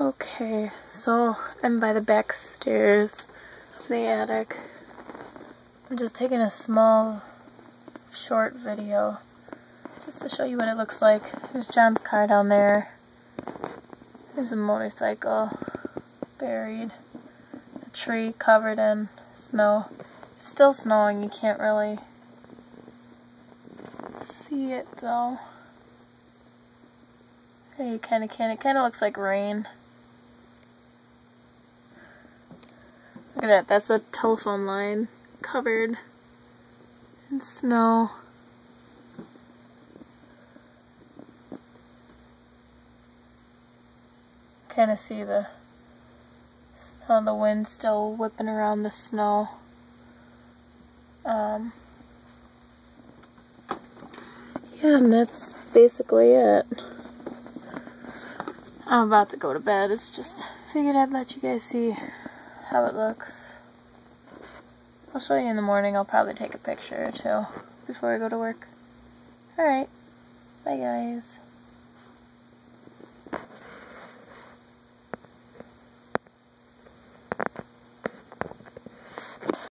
Okay, so I'm by the back stairs of the attic. I'm just taking a small, short video just to show you what it looks like. There's John's car down there. There's a motorcycle buried. The tree covered in snow. It's still snowing, you can't really see it though. Yeah, you kind of can. It kind of looks like rain. Look at that, that's a telephone line covered in snow. Kind of see the snow, the wind still whipping around the snow. Yeah, and that's basically it. I'm about to go to bed. It's just figured I'd let you guys see how it looks. I'll show you in the morning. I'll probably take a picture or two before I go to work. Alright. Bye guys.